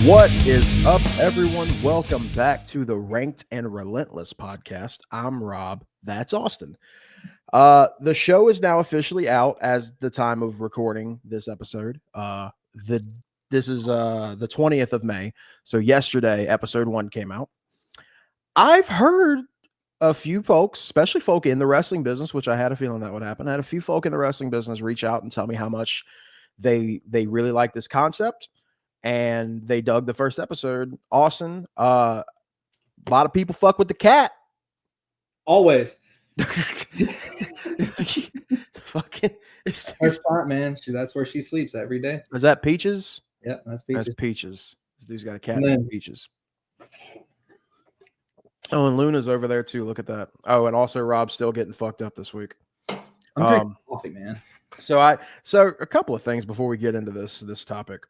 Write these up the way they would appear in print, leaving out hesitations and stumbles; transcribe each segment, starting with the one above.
What is up, everyone? Welcome back to the Ranked and Relentless podcast. I'm Rob. That's Austin. The show is now officially out as the time of recording this episode. This is the 20th of May. So yesterday, episode 1 came out. I've heard a few folks, especially folk in the wrestling business, which I had a feeling that would happen. I had a few folk in the wrestling business reach out and tell me how much they really like this concept. And they dug the first episode. Austin, a lot of people fuck with the cat. Always. Fucking her spot, man. That's where she sleeps every day. Is that Peaches? Yep, that's Peaches. That's Peaches. This dude's got a cat named Peaches. Oh, and Luna's over there too. Look at that. Oh, and also Rob's still getting fucked up this week. I'm drinking coffee, man. So a couple of things before we get into this topic.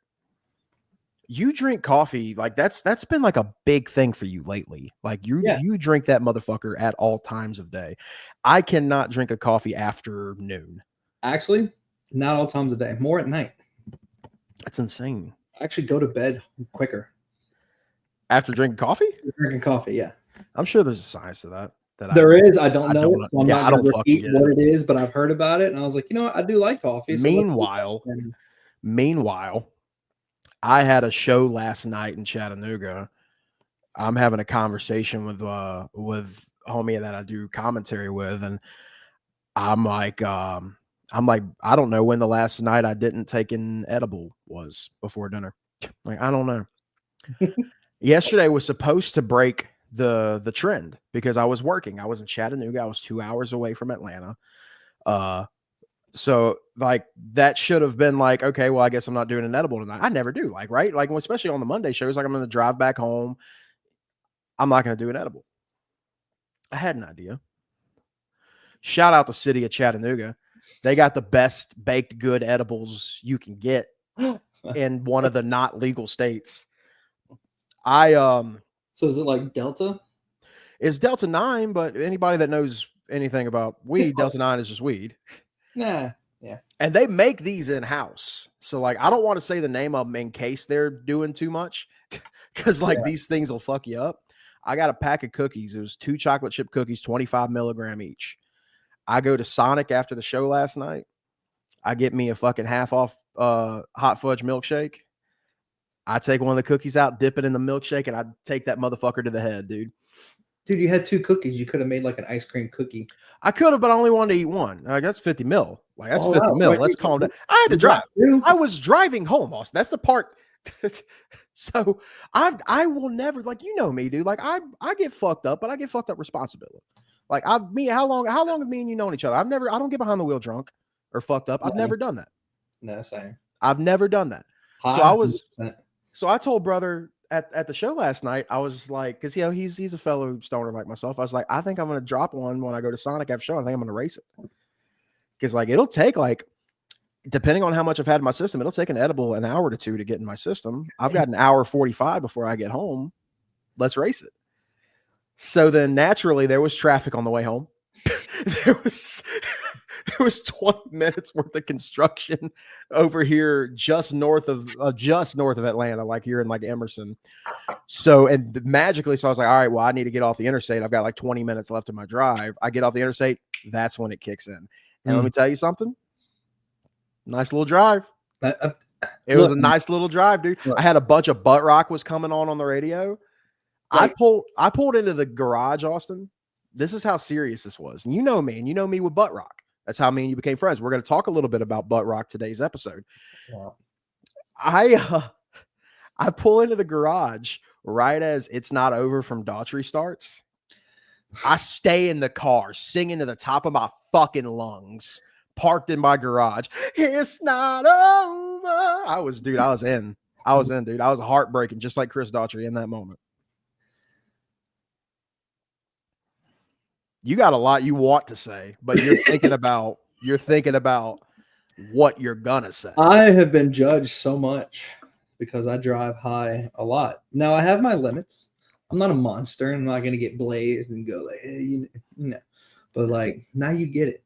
You drink coffee, like that's been like a big thing for you lately. Like you drink that motherfucker at all times of day. I cannot drink a coffee after noon. Actually, not all times of day, more at night. That's insane. I actually go to bed quicker. After drinking coffee? Drinking coffee, yeah. I'm sure there's a science to that. There is. I don't know. So I'm not going to repeat what it is, but I've heard about it. And I was like, you know what? I do like coffee. So Meanwhile, I had a show last night in Chattanooga. I'm having a conversation with homie that I do commentary with, and I'm like, I don't know when the last night I didn't take an edible was before dinner. Like, I don't know. Yesterday was supposed to break the trend because I was working. I was in Chattanooga. I was 2 hours away from Atlanta. So like that should have been like, okay, well, I guess I'm not doing an edible tonight. I never do, like, right? Like, especially on the Monday shows, like I'm going to drive back home. I'm not going to do an edible. I had an idea. Shout out the city of Chattanooga. They got the best baked good edibles you can get in one of the not legal states. So is it like Delta? It's Delta 9, but anybody that knows anything about weed, Delta 9 is just weed. Yeah. And they make these in-house. So like, I don't want to say the name of them in case they're doing too much because these things will fuck you up. I got a pack of cookies. It was 2 chocolate chip cookies, 25 milligram each. I go to Sonic after the show last night. I get me a fucking half off hot fudge milkshake. I take one of the cookies out, dip it in the milkshake, and I take that motherfucker to the head, dude. Dude, you had 2 cookies. You could have made like an ice cream cookie. I could have, but I only wanted to eat one. That's 50 mil. Like, that's 50 mil. Let's calm down. I had to drive. I was driving home, Austin. That's the part. So I will never, like, you know me, dude. Like, I get fucked up, but I get fucked up responsibility. Like, how long have me and you known each other? I don't get behind the wheel drunk or fucked up. I've never done that. No, same. I've never done that. 100%. So I told brother at the show last night, I was like, because he's a fellow stoner like myself. I was like, I think I'm gonna drop one when I go to Sonic after show. I think I'm gonna race it because like it'll take like, depending on how much I've had in my system, it'll take an edible an hour to 2 to get in my system. I've got an hour 45 before I get home. Let's race it. So then naturally there was traffic on the way home. There was 20 minutes worth of construction over here just north of Atlanta, like here in like Emerson. So, and magically, so I was like, all right, well, I need to get off the interstate. I've got like 20 minutes left of my drive. I get off the interstate. That's when it kicks in. And let me tell you something. Nice little drive. It was a nice little drive, dude. I had a bunch of butt rock was coming on the radio. I pulled into the garage, Austin. This is how serious this was. And you know me, and you know me with butt rock. That's how me and you became friends. We're going to talk a little bit about butt rock today's episode. Wow. I pull into the garage right as It's Not Over from Daughtry starts. I stay in the car singing to the top of my fucking lungs, parked in my garage. It's not over. I was in, dude. I was heartbreaking, just like Chris Daughtry in that moment. You got a lot you want to say, but you're thinking about what you're gonna say. I have been judged so much because I drive high a lot. Now I have my limits. I'm not a monster. I'm not gonna get blazed and go like, hey, you know. But like now you get it.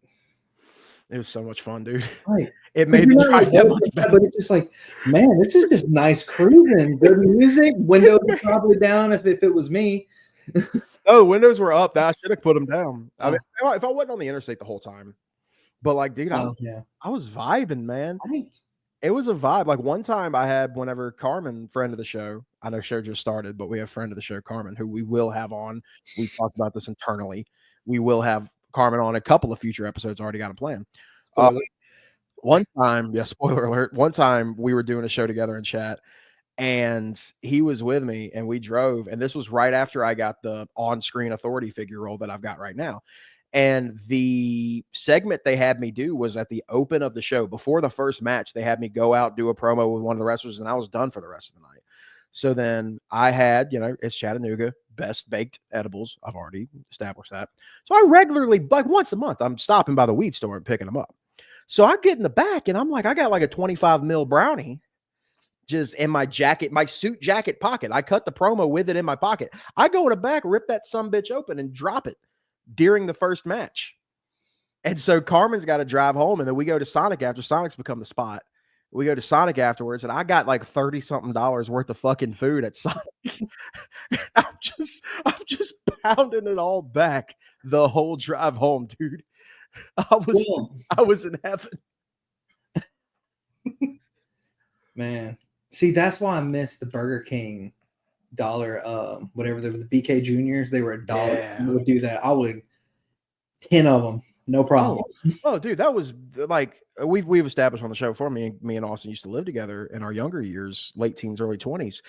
It was so much fun, dude. Right. It made the drive that much better. But it's just like, man, this is just nice cruising. Good music. Windows probably down if it was me. Oh, the windows were up. I should have put them down. I mean, if I wasn't on the interstate the whole time. But like, dude, I was vibing, man. Right. It was a vibe. Like one time I had whenever Carmen, friend of the show, I know show just started, but we have friend of the show, Carmen, who we will have on. We talked about this internally. We will have Carmen on a couple of future episodes. Already got a plan. One time, spoiler alert. One time we were doing a show together in chat, and he was with me, and we drove. And this was right after I got the on-screen authority figure role that I've got right now. And the segment they had me do was at the open of the show. Before the first match, they had me go out, do a promo with one of the wrestlers, and I was done for the rest of the night. So then I had, it's Chattanooga, best baked edibles. I've already established that. So I regularly, like once a month, I'm stopping by the weed store and picking them up. So I get in the back, and I'm like, I got like a 25 mil brownie just in my jacket, my suit jacket pocket. I cut the promo with it in my pocket. I go in the back, rip that sumbitch open, and drop it during the first match. And so Carmen's got to drive home, and then we go to Sonic after Sonic's become the spot. We go to Sonic afterwards, and I got like $30-something worth of fucking food at Sonic. I'm just pounding it all back the whole drive home, dude. I was in heaven. Man. See, that's why I miss the Burger King dollar, whatever the BK Juniors, they were $1. Yeah. I would do that. I would 10 of them, no problem. Oh, dude, that was like we've established on the show before. Me and Austin used to live together in our younger years, late teens, early 20s.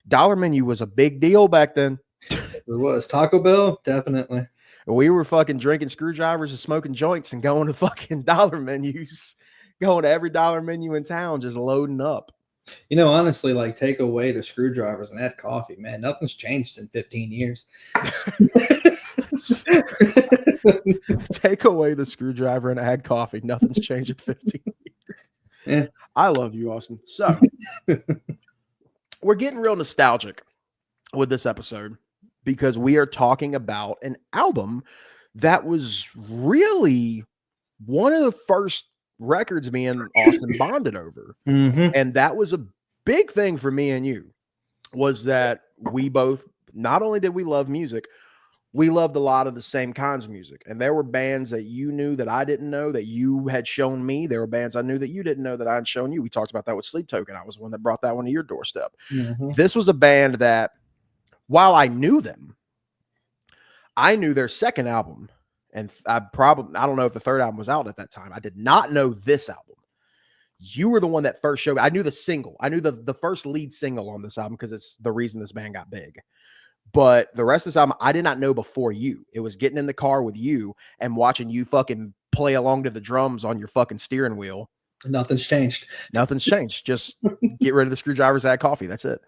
Dollar menu was a big deal back then. It was. Taco Bell, definitely. We were fucking drinking screwdrivers and smoking joints and going to fucking dollar menus, going to every dollar menu in town, just loading up. Honestly, like take away the screwdrivers and add coffee, man. Nothing's changed in 15 years. Take away the screwdriver and add coffee. Nothing's changed in 15 years. Yeah. I love you, Austin. So we're getting real nostalgic with this episode because we are talking about an album that was really one of the first records me and Austin bonded over. Mm-hmm. And that was a big thing for me and you, was that we both, not only did we love music, we loved a lot of the same kinds of music. And there were bands that you knew that I didn't know that you had shown me. There were bands I knew that you didn't know that I had shown you. We talked about that with Sleep Token. I was the one that brought that one to your doorstep. Mm-hmm. This was a band that, while I knew them, I knew their second album. And I don't know if the third album was out at that time. I did not know this album. You were the one that first showed me. I knew the single. I knew the first lead single on this album because it's the reason this band got big. But the rest of this album, I did not know before you. It was getting in the car with you and watching you fucking play along to the drums on your fucking steering wheel. Nothing's changed. Nothing's changed. Just get rid of the screwdrivers, add coffee. That's it.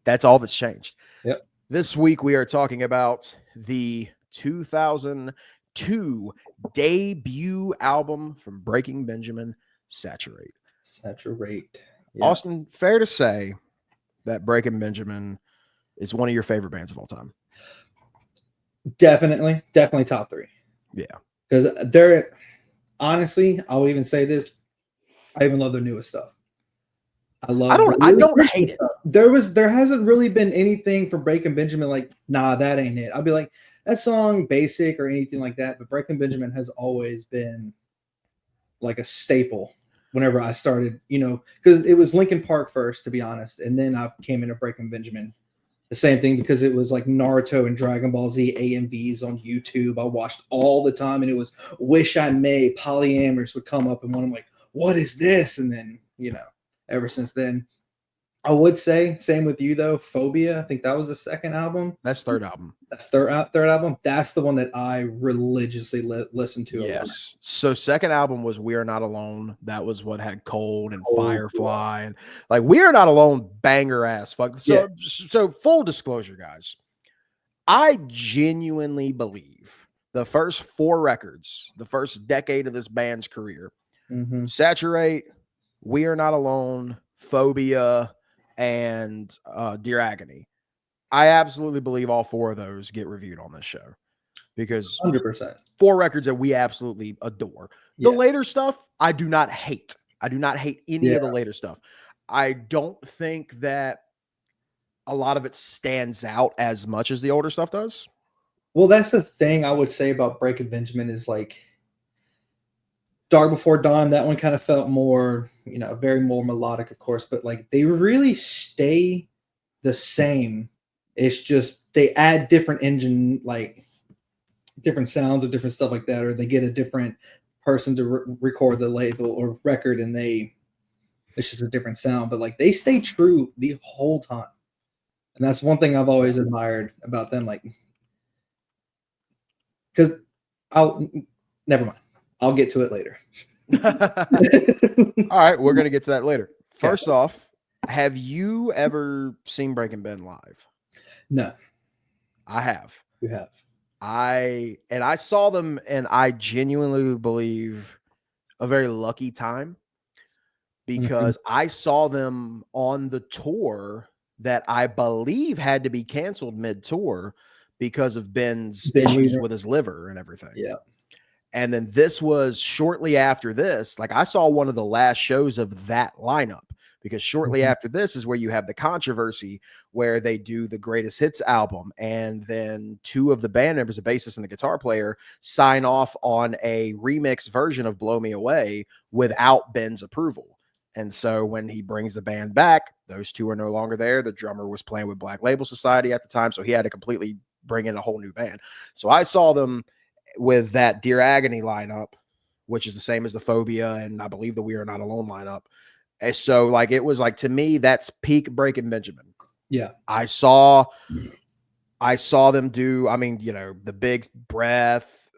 That's all that's changed. Yep. This week, we are talking about the 2002 debut album from Breaking Benjamin, Saturate. Saturate. Yeah. Austin, fair to say that Breaking Benjamin is one of your favorite bands of all time? Definitely top 3. Yeah. Because they're, honestly, I would even say this, I even love their newest stuff. I don't hate it. There hasn't really been anything for Breaking Benjamin like, nah, that ain't it. I'll be like, that song basic or anything like that, but Breaking Benjamin has always been like a staple whenever I started, because it was Linkin Park first, to be honest, and then I came into Breaking Benjamin. The same thing, because it was like Naruto and Dragon Ball Z AMVs on YouTube. I watched all the time, and it was Wish I May, Polyamorous would come up, and I'm like, what is this? And then, ever since then, I would say, same with you though, Phobia. I think that was the second album. That's third album. That's third album. That's the one that I religiously listened to. Yes. So second album was We Are Not Alone. That was what had Cold and Firefly and like We Are Not Alone, banger ass fuck. So full disclosure, guys, I genuinely believe the first 4 records, the first decade of this band's career, Saturate, We Are Not Alone, Phobia, and Dear Agony. I absolutely believe all 4 of those get reviewed on this show. because 100%. 4 records that we absolutely adore. The later stuff, I do not hate. I do not hate any of the later stuff. I don't think that a lot of it stands out as much as the older stuff does. Well, that's the thing I would say about Breaking Benjamin is like Dark Before Dawn. That one kind of felt more, very more melodic, of course, but like they really stay the same. It's just they add different engine, like different sounds or different stuff like that, or they get a different person to record the label or record, and it's just a different sound. But like they stay true the whole time, and that's one thing I've always admired about them. Like, because never mind. I'll get to it later. All right, we're gonna get to that later. First off, have you ever seen Breaking Ben live? No, I have. You have. I saw them, and I genuinely believe a very lucky time, because I saw them on the tour that I believe had to be canceled mid-tour because of Ben's issues with his liver and everything. Yeah. And then this was shortly after this. Like, I saw one of the last shows of that lineup, because shortly after this is where you have the controversy where they do the Greatest Hits album, and then 2 of the band members, the bassist and the guitar player, sign off on a remix version of Blow Me Away without Ben's approval. And so when he brings the band back, those 2 are no longer there. The drummer was playing with Black Label Society at the time, so he had to completely bring in a whole new band. So I saw them with that Dear Agony lineup, which is the same as the Phobia and I believe the We Are Not Alone lineup. And so like it was like, to me, that's peak Breaking Benjamin. Yeah. I saw them do, the Big Breath,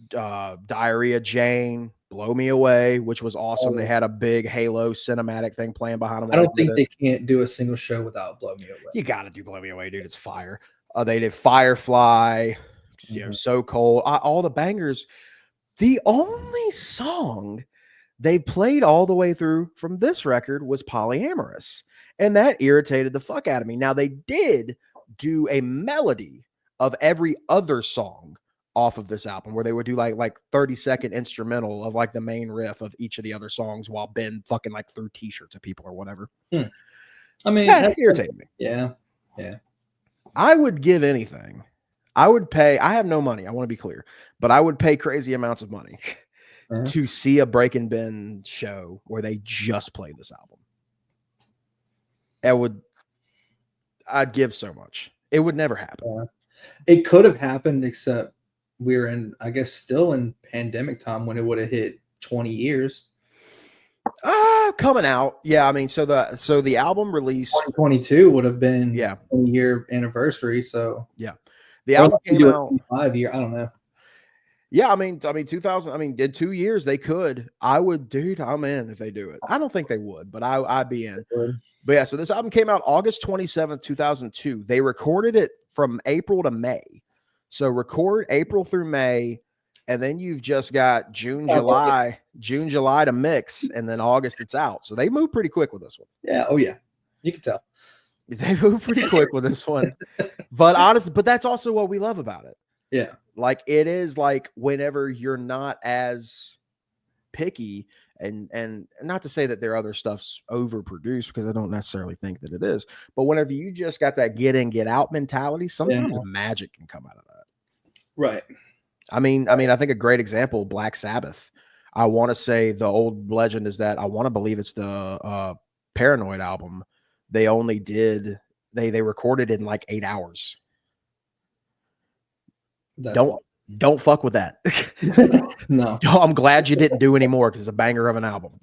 Diarrhea Jane, Blow Me Away, which was awesome. They had a big Halo cinematic thing playing behind them. I don't think they can't do a single show without Blow Me Away. You got to do Blow Me Away, dude. It's fire. They did Firefly, So Cold, all the bangers. The only song they played all the way through from this record was Polyamorous, and that irritated the fuck out of me. Now, they did do a melody of every other song off of this album, where they would do like 30-second instrumental of like the main riff of each of the other songs while Ben fucking like threw t-shirts at people or whatever. I mean, that irritated me. Yeah. I would give anything. I would pay. I have no money, I want to be clear, but I would pay crazy amounts of money to see a Breaking Ben show where they just play this album. I'd give so much. It would never happen. It could have happened, except we're in, I guess, still in pandemic time when it would have hit 20 years. Coming out. Yeah. I mean, so the album release 2022 would have been 20-year anniversary. So the album came out 5 year. I don't know. Yeah, I mean, 2000. In 2 years they could. I would, dude. I'm in if they do it. I don't think they would, but I'd be in. But yeah, so this album came out August 27th, 2002. They recorded it from April to May. So record April through May, and then you've just got June, July to mix, and then August it's out. So they move pretty quick with this one. Yeah. Oh yeah, you can tell. They move pretty quick with this one. But honestly, that's also what we love about it. Yeah. Like, it is like whenever you're not as picky, and not to say that their other stuff's overproduced, because I don't necessarily think that it is, but whenever you just got that get in, get out mentality, sometimes magic can come out of that. Right. I mean, I think a great example, Black Sabbath. I want to say the old legend is that I want to believe it's the Paranoid album. They only did, they recorded in like 8 hours. Don't fuck with that. No. I'm glad you didn't do any more, because it's a banger of an album.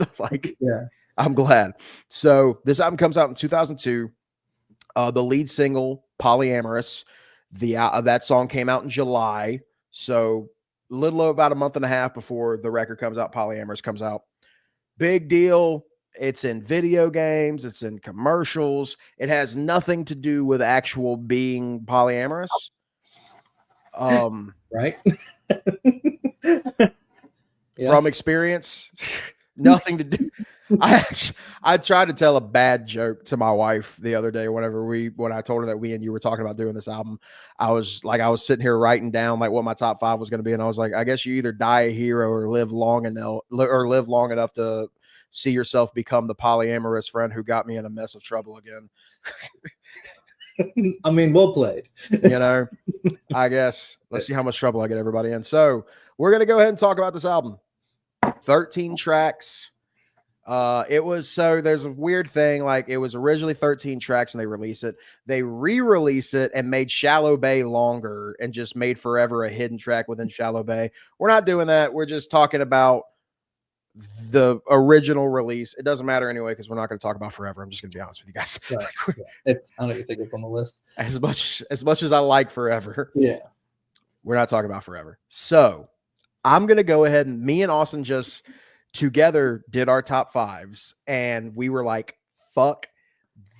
I'm glad. So this album comes out in 2002. The lead single, Polyamorous, that song came out in July. So a little over about a month and a half before the record comes out, Polyamorous comes out. Big deal. It's in video games. It's in commercials. It has nothing to do with actual being polyamorous. Right. From experience, nothing to do. I tried to tell a bad joke to my wife the other day when I told her that we and you were talking about doing this album. I was sitting here writing down like what my top 5 was going to be, and I was like, I guess you either die a hero or live long enough to see yourself become the polyamorous friend who got me in a mess of trouble again. I mean, well played. I guess let's see how much trouble I get everybody in. So we're going to go ahead and talk about this album. 13 tracks. There's a weird thing. Like, it was originally 13 tracks and they released it. They re-release it and made Shallow Bay longer and just made Forever a hidden track within Shallow Bay. We're not doing that. We're just talking about the original release. It doesn't matter anyway, because we're not going to talk about Forever. I'm just going to be honest with you guys. Right. I don't even think it's on the list. As much as I like Forever. Yeah. We're not talking about Forever. So I'm going to go ahead, and me and Austin just together did our top 5s, and we were like, fuck,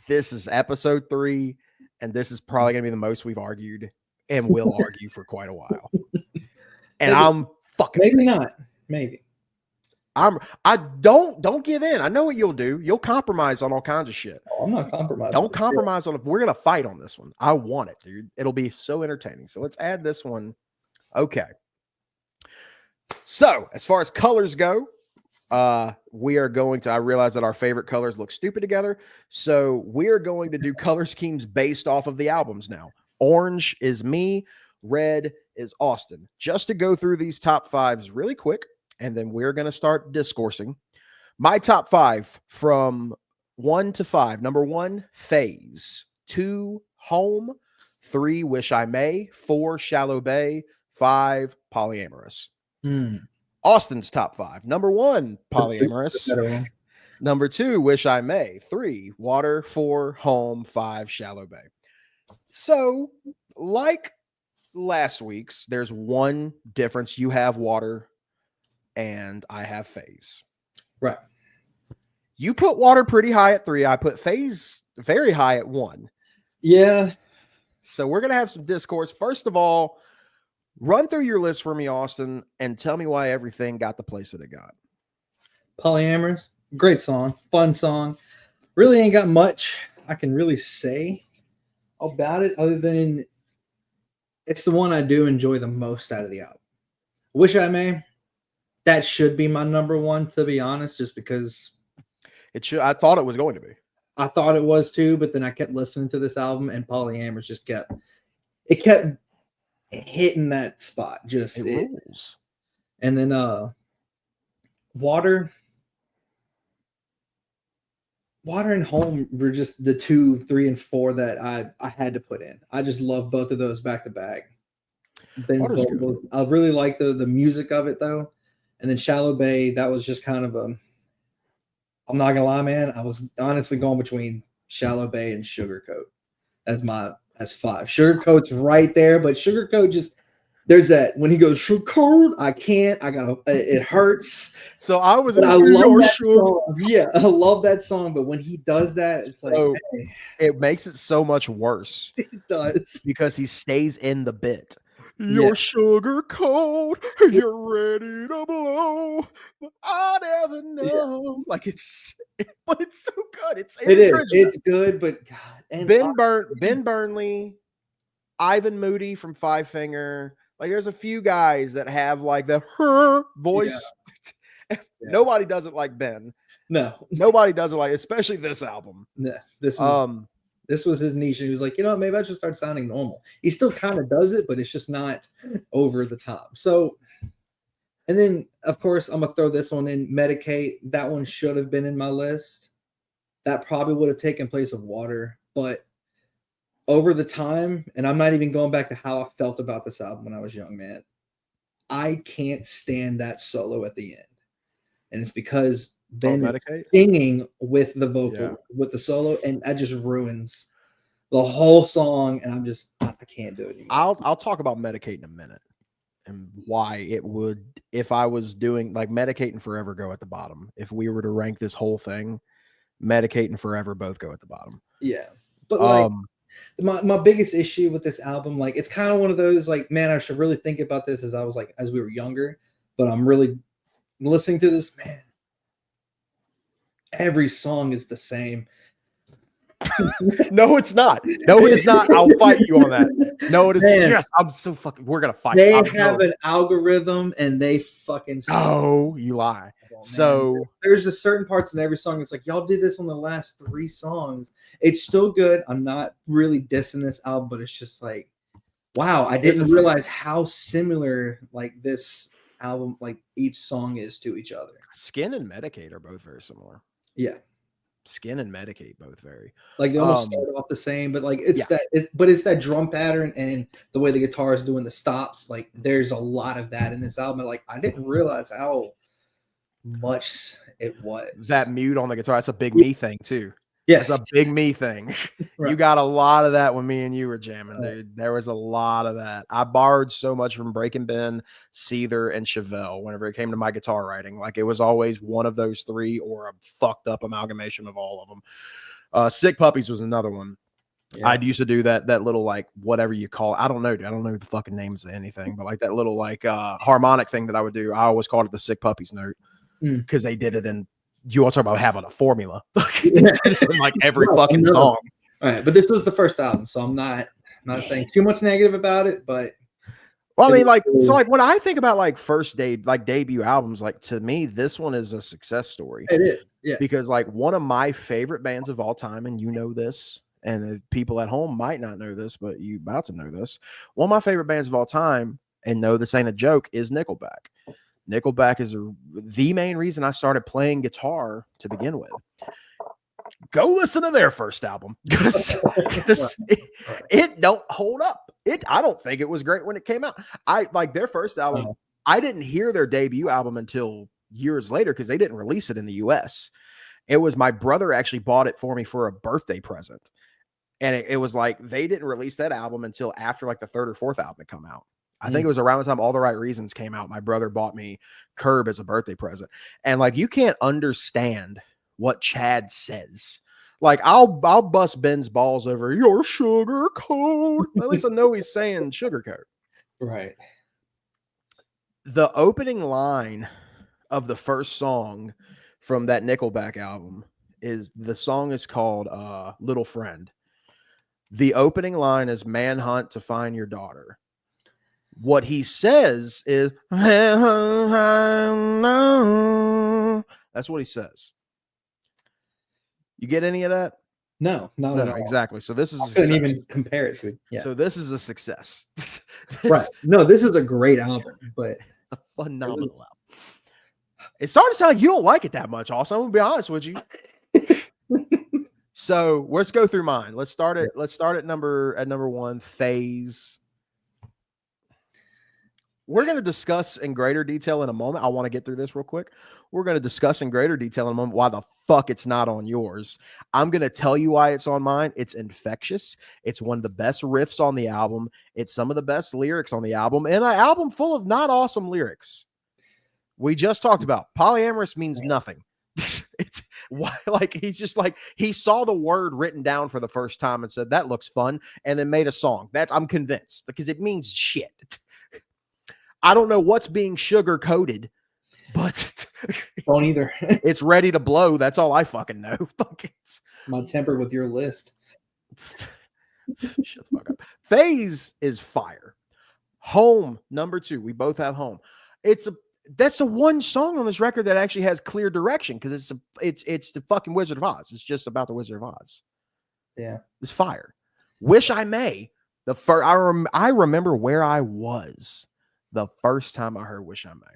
this is episode 3, and this is probably gonna be the most we've argued and will argue for quite a while. And maybe, I'm fucking maybe not. Maybe. I don't give in. I know what you'll do. You'll compromise on all kinds of shit. Oh, I'm not compromising. Don't compromise on it. We're gonna fight on this one. I want it, dude. It'll be so entertaining. So let's add this one. Okay. So as far as colors go, we are going to, I realize that our favorite colors look stupid together. So we're going to do color schemes based off of the albums now. Orange is me. Red is Austin. Just to go through these top 5s really quick, and then we're going to start discoursing. My top 5 from 1 to 5. Number 1, Phase. 2, Home. 3, Wish I May. 4, Shallow Bay. 5, Polyamorous. Austin's top 5. Number 1, Polyamorous. Number 2, Wish I May. 3, Water. 4, Home. 5, Shallow Bay. So, like last week's, there's one difference. You have Water and I have Phase. Right. You put Water pretty high at 3. I put Phase very high at 1. Yeah. So we're going to have some discourse. First of all, run through your list for me, Austin, and tell me why everything got the place that it got. Polyamorous, great song, fun song. Really ain't got much I can really say about it other than it's the one I do enjoy the most out of the album. Wish I May, that should be my number 1, to be honest, just because it should. I thought it was going to be. I thought it was too, but then I kept listening to this album and Polyamorous just kept hitting that spot. Just it rules. And then Water and Home were just the 2, 3, and 4 that I had to put in. I just love both of those back to back. Ben's vocals. I really like the music of it though. And then Shallow Bay, that was just kind of I'm not gonna lie, man. I was honestly going between Shallow Bay and Sugarcoat as 5. Sugarcoat's right there, but Sugarcoat just there's that when he goes Sugarcoat, it hurts. So I love that song. Yeah, I love that song, but when he does that, it's like hey. It makes it so much worse. It does because he stays in the bit. You're Sugarcoat, you're ready to blow. I never know. Yeah. But it's so good. It's good, but God. And Ben Burnley, Ivan Moody from Five Finger. Like, there's a few guys that have like the her voice. Yeah. Nobody does it like Ben. No, nobody does it like, especially this album. Yeah, this was his niche. And he was like, maybe I should start sounding normal. He still kind of does it, but it's just not over the top. So, and then of course I'm gonna throw this one in. Medicate. That one should have been in my list. That probably would have taken place of Water, but over the time, and I'm not even going back to how I felt about this album when I was young, man. I can't stand that solo at the end. And it's because Ben singing with the vocal, with the solo, and that just ruins the whole song. And I can't do it anymore. I'll talk about Medicate in a minute and why it would, if I was doing like Medicate and Forever go at the bottom. If we were to rank this whole thing, Medicate and Forever both go at the bottom. Yeah. But like my biggest issue with this album, like it's kind of one of those like, man, I should really think about this as we were younger, but I'm really listening to this, man. every song is the same. No, it's not. No, it is not. I'll fight you on that. No, it is. Yes, I'm so fucking. We're gonna fight. They have an algorithm, and they fucking. Oh, you lie. So there's just certain parts in every song. It's like y'all did this on the last 3 songs. It's still good. I'm not really dissing this album, but it's just like, wow, I didn't realize how similar like this album, like each song is to each other. Skin and Medicaid are both very similar. Yeah. Skin and Medicaid both very like they almost start off the same, but like it's it's that drum pattern and the way the guitar is doing the stops. Like there's a lot of that in this album. Like I didn't realize how much it was. That mute on the guitar, that's a big me thing too. Yes, it's a big me thing. Right. You got a lot of that when me and you were jamming, dude. There was a lot of that. I borrowed so much from Breaking Ben, Seether, and Chevelle whenever it came to my guitar writing. Like it was always one of those 3 or a fucked up amalgamation of all of them. Sick Puppies was another one. Yeah. I used to do that little like whatever you call it. I don't know, dude. I don't know the fucking names of anything, but like that little like harmonic thing that I would do. I always called it the Sick Puppies note because they did it in. You all talk about having a formula, like every fucking song. All right, but this was the first album, so I'm not saying too much negative about it. But well, I mean, like so, like when I think about like debut albums, like to me, this one is a success story. It is, yeah, because like one of my favorite bands of all time, and you know this, and people at home might not know this, but you about to know this. One of my favorite bands of all time, and no, this ain't a joke, is Nickelback. Nickelback is the main reason I started playing guitar to begin with. Go listen to their first album because it don't hold up. I don't think it was great when it came out. I like their first album. I didn't hear their debut album until years later because they didn't release it in the US. It was my brother actually bought it for me for a birthday present. And it was like they didn't release that album until after like the 3rd or 4th album had come out. I think it was around the time All the Right Reasons came out. My brother bought me Curb as a birthday present. And like, you can't understand what Chad says. Like I'll bust Ben's balls over your sugar coat. At least I know he's saying sugar coat. Right. The opening line of the first song from that Nickelback album the song is called Little Friend. The opening line is manhunt to find your daughter. What he says is, that's what he says. You get any of that? No, not at all. Exactly. So this is I couldn't even compare it to it. Yeah. So this is a success. Right. No, this is a great album, but a phenomenal album. It's starting to sound like you don't like it that much, also. I'm gonna be honest with you. So let's go through mine. Let's start at number 1, Phase. We're going to discuss in greater detail in a moment. I want to get through this real quick. We're going to discuss in greater detail in a moment why the fuck it's not on yours. I'm going to tell you why it's on mine. It's infectious. It's one of the best riffs on the album. It's some of the best lyrics on the album, and an album full of not awesome lyrics. We just talked about polyamorous means nothing. It's why, like, he's just like, he saw the word written down for the first time and said, that looks fun, and then made a song. I'm convinced because it means shit. I don't know what's being sugar coated, but don't either. It's ready to blow. That's all I fucking know. My temper with your list. Shut the fuck up. Phase is fire. Home, number 2. We both have Home. That's the one song on this record that actually has clear direction because it's the fucking Wizard of Oz. It's just about the Wizard of Oz. Yeah, it's fire. Wish I May. I remember where I was the first time I heard Wish I May.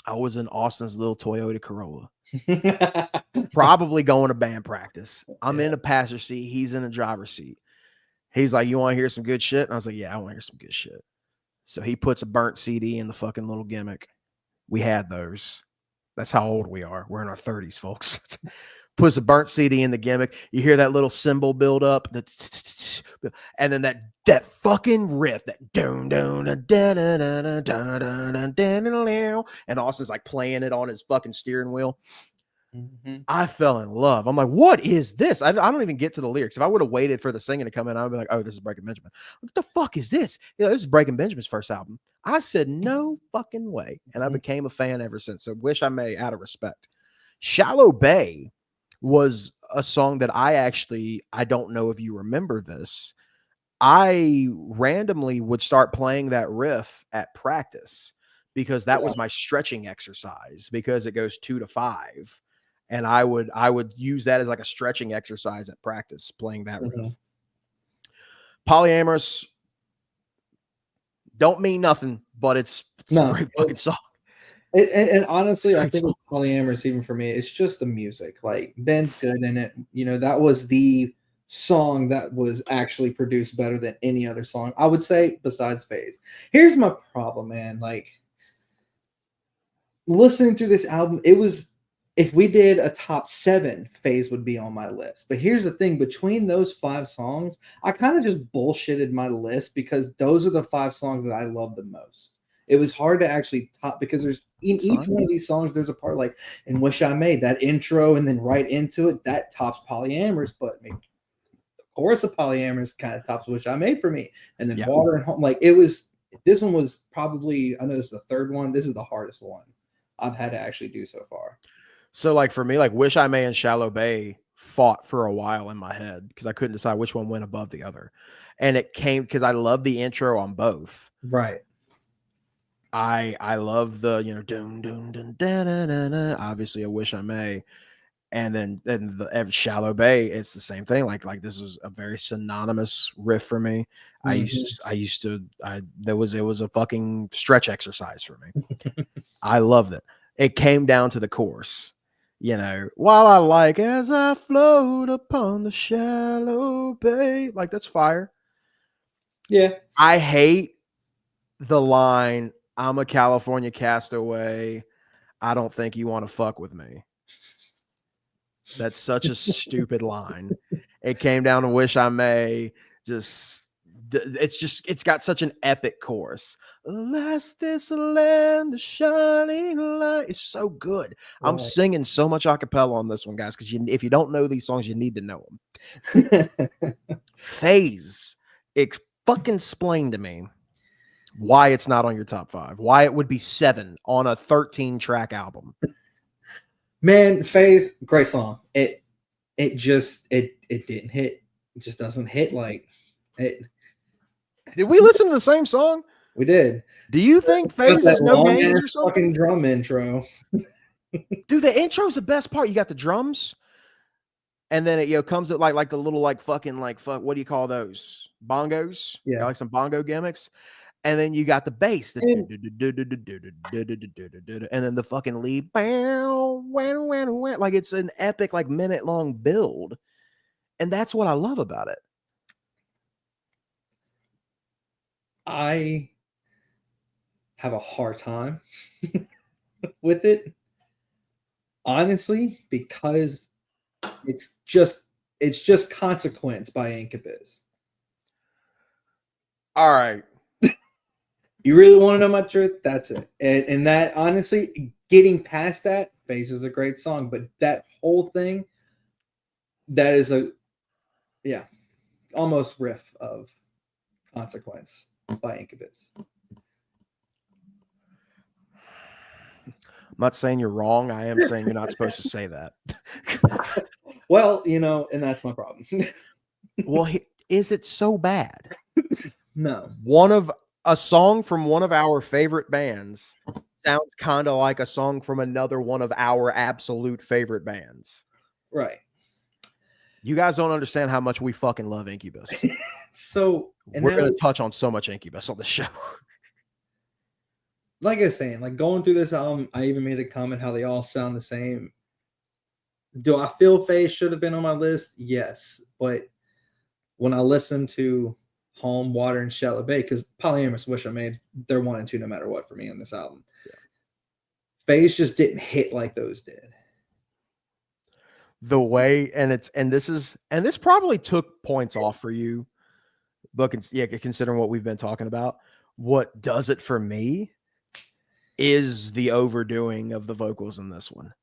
I was in Austin's little Toyota Corolla, probably going to band practice. I'm in the passenger seat. He's in the driver's seat. He's like, you want to hear some good shit? And I was like, yeah, I want to hear some good shit. So he puts a burnt CD in the fucking little gimmick. We had those. That's how old we are. We're in our 30s, folks. Puts a burnt CD in the gimmick. You hear that little cymbal build up, and then that fucking riff, that and Austin's like playing it on his fucking steering wheel. Mm-hmm. I fell in love. I'm like, what is this? I don't even get to the lyrics. If I would have waited for the singing to come in, I'd be like, oh, this is Breaking Benjamin. What the fuck is this? This is Breaking Benjamin's first album. I said, no fucking way. And I became a fan ever since. So Wish I May, out of respect. Shallow Bay was a song that I don't know if you remember this. I randomly would start playing that riff at practice because that was my stretching exercise, because it goes 2 to 5. And I would use that as like a stretching exercise at practice, playing that riff. Polyamorous don't mean nothing, but it's a great fucking song. And honestly, I think with Polyamorous, even for me, it's just the music. Like, Ben's good in it. You know, that was the song that was actually produced better than any other song, I would say, besides Phase. Here's my problem, man. Like, listening through this album, it was, if we did a top 7, Phase would be on my list. But here's the thing, between those 5 songs, I kind of just bullshitted my list because those are the 5 songs that I love the most. It was hard to actually top, because there's in each one of these songs, there's a part like in Wish I Made, that intro and then right into it, that tops Polyamorous, but maybe the chorus of Polyamorous kind of tops Wish I Made for me. And then Water and Home, like, it was, this one was probably, I know this is the third one, this is the hardest one I've had to actually do so far. So, like, for me, like, Wish I May and Shallow Bay fought for a while in my head because I couldn't decide which one went above the other. And it came because I love the intro on both. Right. I love the, you know, doom, doom, doom, da, da, da, da, obviously a Wish I May. And then the Shallow Bay, it's the same thing. Like this was a very synonymous riff for me. It was a fucking stretch exercise for me. I loved it. It came down to the chorus. You know, while I like as I float upon the shallow bay, like, that's fire. Yeah. I hate the line, I'm a California castaway, I don't think you want to fuck with me. That's such a stupid line. It came down to Wish I May. It's got such an epic chorus. Alas, this land of shining light. It's so good. Right. I'm singing so much a cappella on this one, guys, because if you don't know these songs, you need to know them. Phase, fucking explain to me why it's not on your top 5. Why it would be 7 on a 13-track album. Man, Phase, great song. It didn't hit. It just doesn't hit like it. Did we listen to the same song? We did. Do you think Phase is No Games or something? Fucking drum intro. Dude, the intro's the best part. You got the drums, and then it comes at like the little what do you call those? Bongos? Yeah. Got like some bongo gimmicks. And then you got the bass, and then the fucking lead. Like, it's an epic, like, minute-long build. And that's what I love about it. I have a hard time with it, honestly, because it's just Consequence by Incubus. All right. You really want to know my truth? That's it. And that, honestly, getting past that, Phase is a great song, but that whole thing, that is almost riff of Consequence by Incubus. I'm not saying you're wrong. I am saying you're not supposed to say that. Well, and that's my problem. Well, is it so bad? No. A song from one of our favorite bands sounds kind of like a song from another one of our absolute favorite bands. Right. You guys don't understand how much we fucking love Incubus. So we're going to touch on so much Incubus on the show. Like I was saying, like, going through this album, I even made a comment how they all sound the same. Do I feel Phase should have been on my list? Yes. But when I listen to Home, Water, and Shallow Bay, because Polyamorous, Wish I Made, they're 1 and 2 no matter what for me on this album. Yeah. Phase just didn't hit like those did. The way, this probably took points off for you, but considering what we've been talking about, what does it for me is the overdoing of the vocals in this one.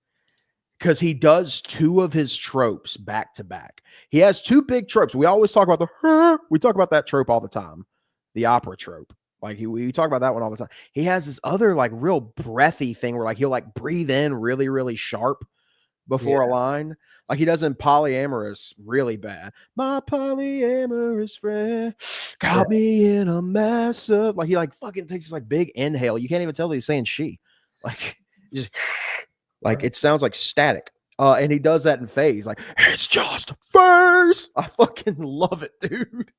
Because he does 2 of his tropes back to back. He has 2 big tropes. We always talk about we talk about that trope all the time, the opera trope. Like, we talk about that one all the time. He has this other, like, real breathy thing where, like, he'll, like, breathe in really, really sharp, before a line. Like he does in Polyamorous really bad. My polyamorous friend got me in a mess of, like he like fucking takes this like big inhale. You can't even tell that he's saying she. Like just like it sounds like static. And he does that in Phase, like it's just a verse. I fucking love it, dude.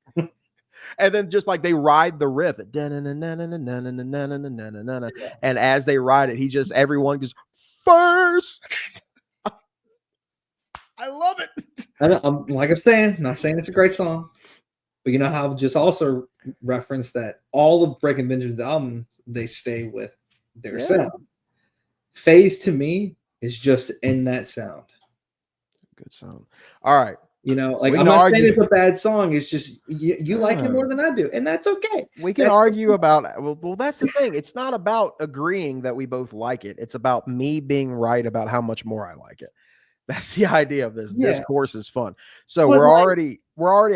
And then just like they ride the riff, and as they ride it, he just everyone goes verse. I love it. I'm like I'm saying, not saying it's a great song, but you know how I've just also referenced that all of Breaking Benjamin's albums, they stay with their sound. Phase to me is just in that sound. Good sound. All right. You know, like I'm not saying it's a bad song. It's just you like it more than I do, and that's okay. We can argue about well, that's the thing. It's not about agreeing that we both like it. It's about me being right about how much more I like it. That's the idea of this. This course is fun. So we're already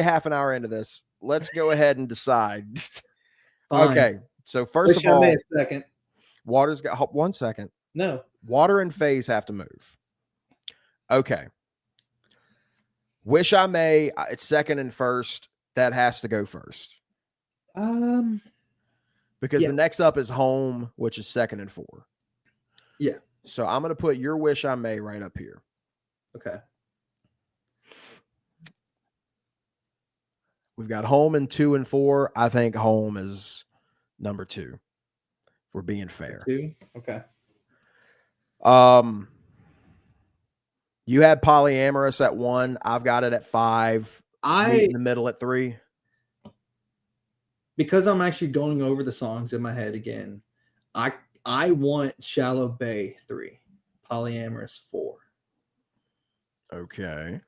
half an hour into this. Let's go ahead and decide. Okay. So first of all, a second. Water's got 1 second. No. Water and Phase have to move. Okay. Wish I May, it's second and first. That has to go first. Because the next up is Home, which is second and 4. Yeah. So I'm going to put Your Wish I May right up here. Okay. We've got Home in 2 and 4. I think Home is number 2. If we're being fair. 2. Okay. You had Polyamorous at 1. I've got it at 5. Meet in the middle at 3. Because I'm actually going over the songs in my head again. I want Shallow Bay 3, Polyamorous 4. Okay.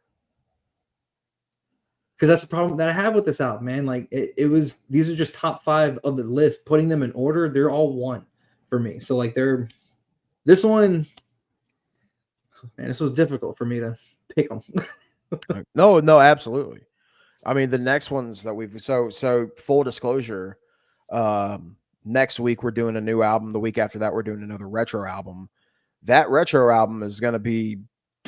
Because that's the problem that I have with this album, man. Like it was, these are just top 5 of the list. Putting them in order, they're all 1 for me. So like this one, man, this was difficult for me to pick them. No, absolutely. I mean, the next ones that we've so full disclosure, next week we're doing a new album. The week after that, we're doing another retro album. That retro album is going to be,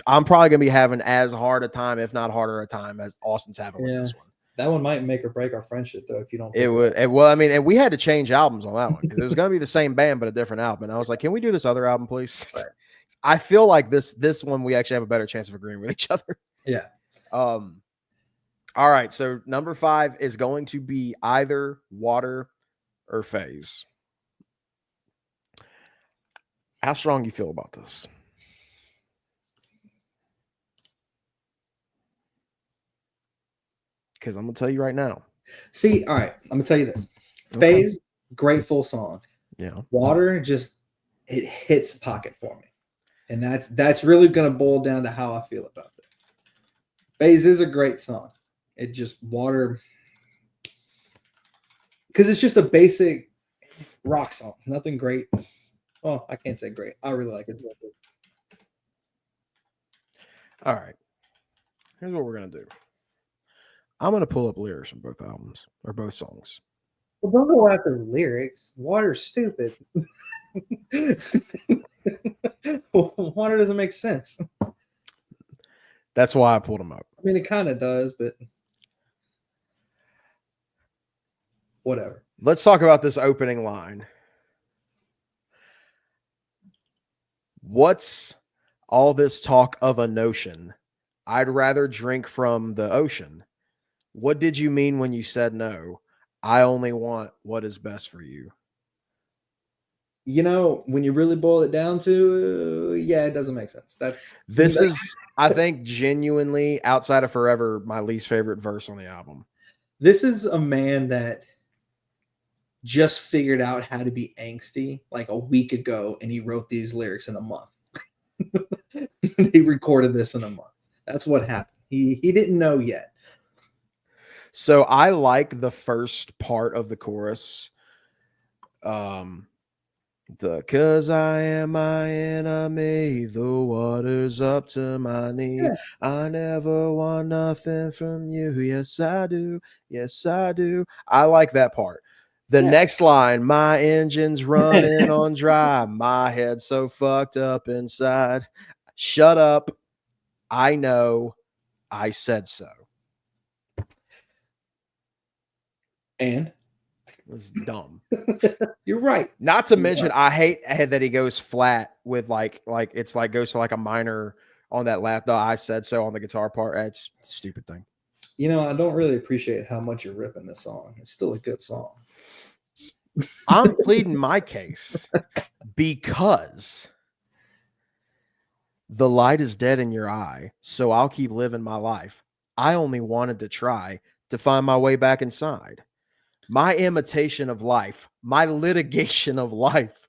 I'm probably going to be having as hard a time, if not harder a time, as Austin's having with this one. That one might make or break our friendship, though, if you don't. It would. Well, I mean, and we had to change albums on that one because it was going to be the same band but a different album. And I was like, can we do this other album, please? Right. I feel like this one we actually have a better chance of agreeing with each other. Yeah. All right. So number 5 is going to be either Water or Phase. How strong do you feel about this? Because I'm going to tell you right now. See, all right. I'm going to tell you this. Phase, great full song. Yeah. Water, just, it hits the pocket for me. And that's really going to boil down to how I feel about it. Phase is a great song. It just, Water, because it's just a basic rock song. Nothing great. Well, I can't say great. I really like it. All right. Here's what we're going to do. I'm going to pull up lyrics from both albums or both songs. Well, don't go after the lyrics. Water's stupid. Water doesn't make sense. That's why I pulled them up. I mean, it kind of does, but whatever. Let's talk about this opening line. What's all this talk of a notion? I'd rather drink from the ocean. What did you mean when you said no? I only want what is best for you. You know, when you really boil it down to, it doesn't make sense. This is, I think, genuinely, outside of Forever, my least favorite verse on the album. This is a man that just figured out how to be angsty like a week ago, and he wrote these lyrics in a month. He recorded this in a month. That's what happened. He didn't know yet. So I like the first part of the chorus. Cause I am my enemy, the water's up to my knee. Yeah. I never want nothing from you. Yes, I do. Yes, I do. I like that part. The next line, my engine's running on dry. My head's so fucked up inside. Shut up. I know I said so. And it was dumb. You're right. Not to mention, I hate that he goes flat with like it's like goes to like a minor on that last. The I said so on the guitar part. That's a stupid thing. You know, I don't really appreciate how much you're ripping this song. It's still a good song. I'm pleading my case because the light is dead in your eye, so I'll keep living my life. I only wanted to try to find my way back inside. My imitation of life, my litigation of life.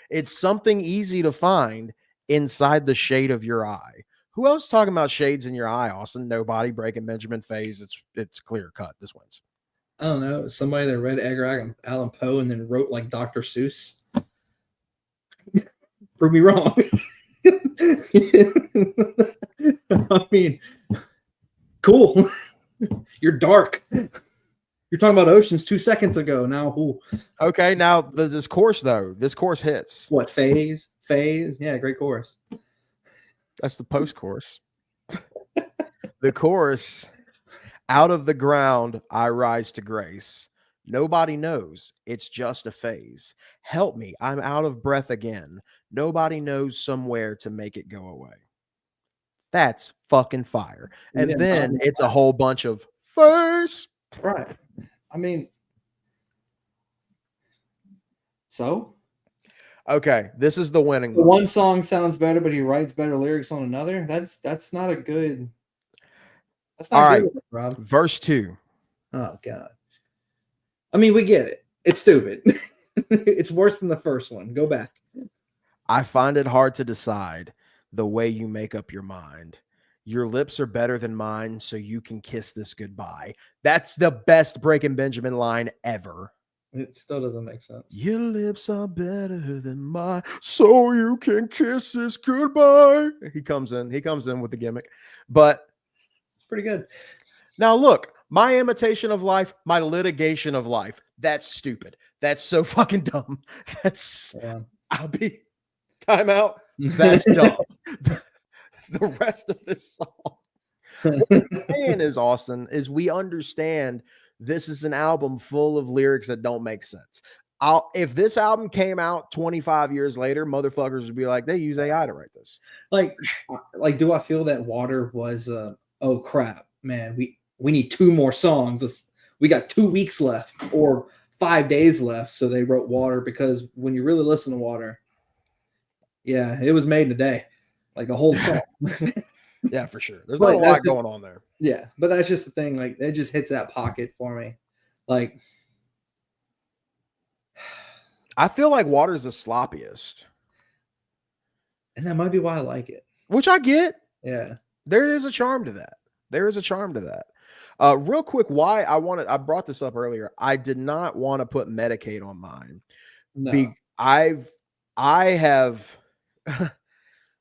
It's something easy to find inside the shade of your eye. Who else talking about shades in your eye, Austin? Nobody. Breaking Benjamin phase. It's clear cut. This wins. I don't know. Somebody that read Edgar Allan Poe and then wrote like Dr. Seuss. Prove me wrong. I mean, cool. You're dark. You're talking about oceans 2 seconds ago. Now, who? Okay, now this chorus though. This chorus hits. What phase? Phase? Yeah, great chorus. That's the post chorus. The chorus. Out of the ground, I rise to grace. Nobody knows. It's just a phase. Help me. I'm out of breath again. Nobody knows somewhere to make it go away. That's fucking fire. And then it's a whole bunch of first. Right. I mean, so? Okay, this is the winning one. One song sounds better, but he writes better lyrics on another. That's not a good. That's not all good, right, Rob. Verse 2. Oh God. I mean, we get it. It's stupid. It's worse than the first one. Go back. I find it hard to decide the way you make up your mind. Your lips are better than mine, so you can kiss this goodbye. That's the best Breaking Benjamin line ever. It still doesn't make sense. Your lips are better than mine, so you can kiss this goodbye. He comes in with the gimmick, but it's pretty good. Now look, my imitation of life, my litigation of life. That's stupid. That's so fucking dumb. I'll be timeout. That's dumb. The rest of this song. What I'm saying is, Austin, is we understand this is an album full of lyrics that don't make sense. If this album came out 25 years later, motherfuckers would be like, they use AI to write this. Like, do I feel that Water was, oh crap, man, we need 2 more songs. We got 2 weeks left or 5 days left. So they wrote Water, because when you really listen to Water, yeah, it was made in a day. Like the whole song. Yeah, for sure. There's not a lot going on there. Yeah, but that's just the thing. Like, it just hits that pocket for me. Like, I feel like Water's the sloppiest. And that might be why I like it. Which I get. Yeah. There is a charm to that. Real quick, why I brought this up earlier. I did not want to put Medicaid on mine. No. I have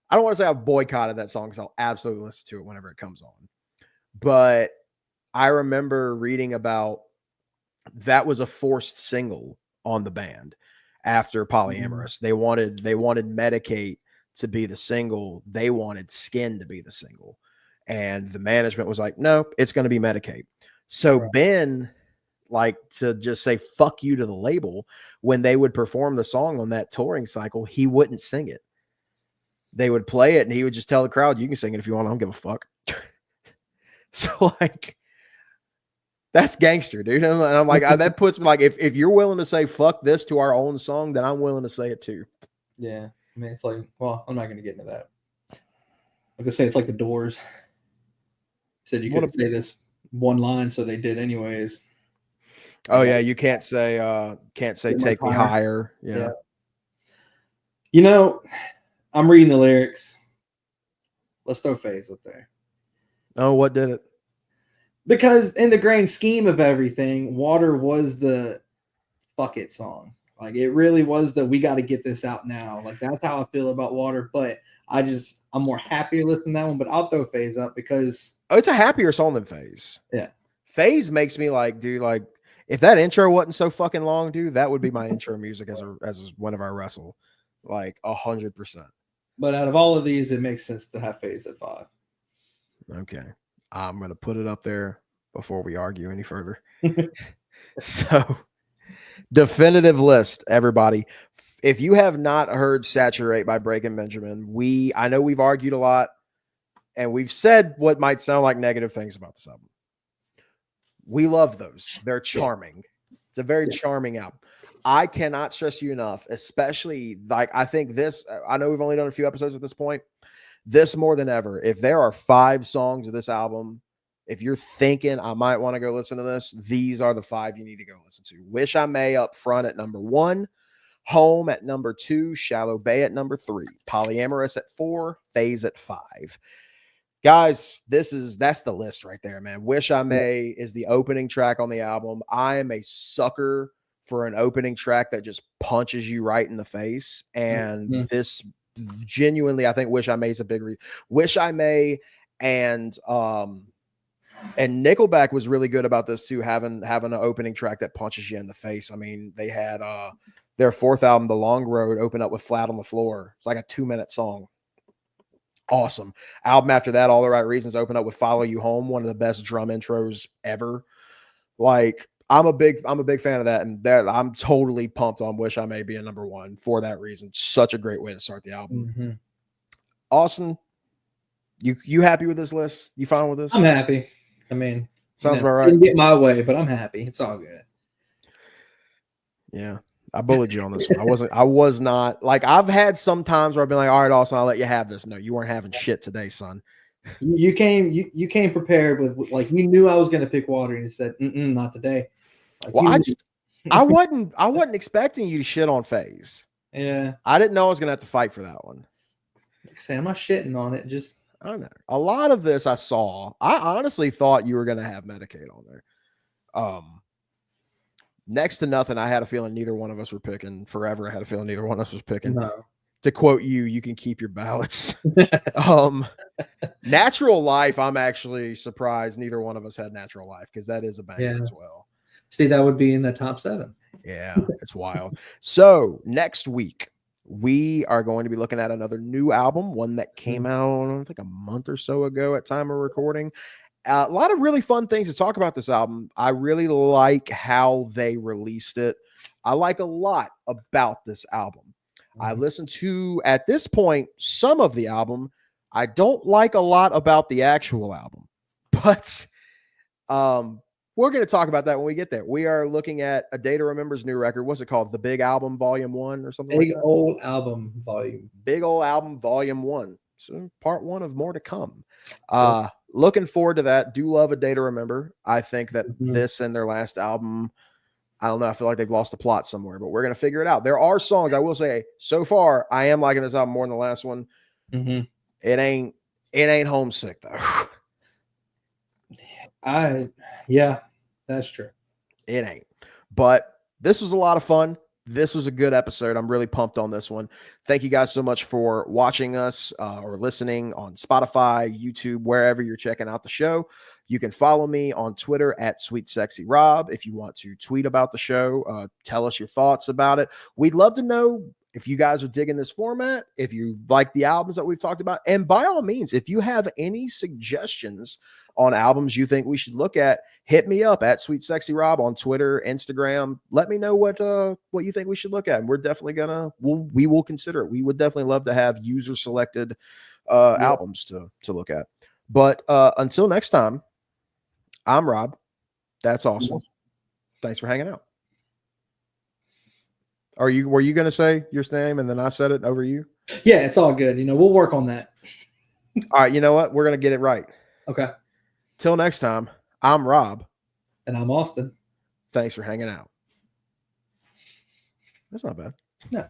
I don't want to say I've boycotted that song because I'll absolutely listen to it whenever it comes on. But I remember reading about that was a forced single on the band after Polyamorous. They wanted Medicaid to be the single. They wanted Skin to be the single. And the management was like, no, it's going to be Medicaid. So Ben, like, to just say fuck you to the label, when they would perform the song on that touring cycle, he wouldn't sing it. They would play it and he would just tell the crowd, you can sing it if you want. I don't give a fuck. So, like, that's gangster, dude. And I'm like, that puts me like, if you're willing to say fuck this to our own song, then I'm willing to say it too. Yeah. I mean, it's like, well, I'm not going to get into that. I'm going to say it's like the Doors. Said you couldn't say this one line, so they did anyways. Oh yeah, you can't say take me higher. Yeah. You know, I'm reading the lyrics. Let's throw Phase up there. Oh, what did it? Because in the grand scheme of everything, Water was the fuck it song. Like, it really was the we got to get this out now. Like, that's how I feel about Water. But I'm more happier listening to that one. But I'll throw Phase up because it's a happier song than Phase. Yeah. Phase makes me like, dude, like, if that intro wasn't so fucking long, dude, that would be my intro music as whenever I wrestle. Like 100%. But out of all of these, it makes sense to have Phase at 5. Okay. I'm going to put it up there before we argue any further. So, definitive list, everybody. If you have not heard Saturate by Breaking Benjamin, I know we've argued a lot and we've said what might sound like negative things about this album. We love those. They're charming. It's a very charming album. I cannot stress you enough, especially like I think this, I know we've only done a few episodes at this point. This more than ever, if there are 5 songs of this album, if you're thinking I might want to go listen to this, these are the 5 you need to go listen to. Wish I May up front at number 1, Home at number 2, Shallow Bay at number 3, Polyamorous at 4, Phase at 5. Guys, that's the list right there, man. Wish I May is the opening track on the album. I am a sucker for an opening track that just punches you right in the face. And this genuinely, I think Wish I May is a big Wish I May and Nickelback was really good about this too, having an opening track that punches you in the face. I mean, they had their 4th album, The Long Road, open up with Flat on the Floor. It's like a 2-minute song. Awesome. Album after that, All the Right Reasons, open up with Follow You Home, one of the best drum intros ever. Like, I'm a big fan of that, and that I'm totally pumped on Wish I May be a number 1 for that reason. Such a great way to start the album. Austin, you happy with this list? You fine with this? I'm happy. I mean, sounds about right. Didn't get my way, but I'm happy. It's all good. Yeah. I bullied you on this one. I was not like, I've had some times where I've been like, all right, Austin, I'll let you have this. No, you weren't having shit today, son. You came prepared with, like, you knew I was going to pick Water and you said, not today. Like, well, I wasn't expecting you to shit on Phase. Yeah. I didn't know I was going to have to fight for that one. Like I say, I'm not shitting on it. Just, I don't know. A lot of this I saw. I honestly thought you were going to have Medicaid on there. Next to nothing, I had a feeling neither one of us were picking. Forever, I had a feeling neither one of us was picking. No. To quote you can keep your ballots. Natural Life, I'm actually surprised neither one of us had Natural Life, because that is a banger as well. See, that would be in the top 7. Yeah, it's wild. So next week, we are going to be looking at another new album, one that came out, I think, a month or so ago at time of recording. A lot of really fun things to talk about this album. I really like how they released it. I like a lot about this album. I listened to, at this point, some of the album. I don't like a lot about the actual album, but we're going to talk about that when we get there. We are looking at A Day to Remember's new record. What's it called? The Big Album Volume 1 or something like that? Big Old Album Volume. Big Old Album Volume 1. So part 1 of more to come. Looking forward to that. Do love A Day to Remember. I think that this and their last album, I don't know, I feel like they've lost the plot somewhere, but we're going to figure it out. There are songs, I will say, so far, I am liking this album more than the last one. It ain't Homesick, though. Yeah, that's true. It ain't. But this was a lot of fun. This was a good episode. I'm really pumped on this one. Thank you guys so much for watching us or listening on Spotify, YouTube, wherever you're checking out the show. You can follow me on Twitter at SweetSexyRob. If you want to tweet about the show, tell us your thoughts about it. We'd love to know if you guys are digging this format, if you like the albums that we've talked about. And by all means, if you have any suggestions on albums you think we should look at, hit me up at SweetSexyRob on Twitter, Instagram. Let me know what you think we should look at. And we're definitely we will consider it. We would definitely love to have user selected albums to look at. But until next time, I'm Rob. That's awesome. Thanks for hanging out. Were you going to say your name and then I said it over you? Yeah, it's all good. We'll work on that. All right. You know what? We're going to get it right. Okay. Till next time, I'm Rob. And I'm Austin. Thanks for hanging out. That's not bad. No.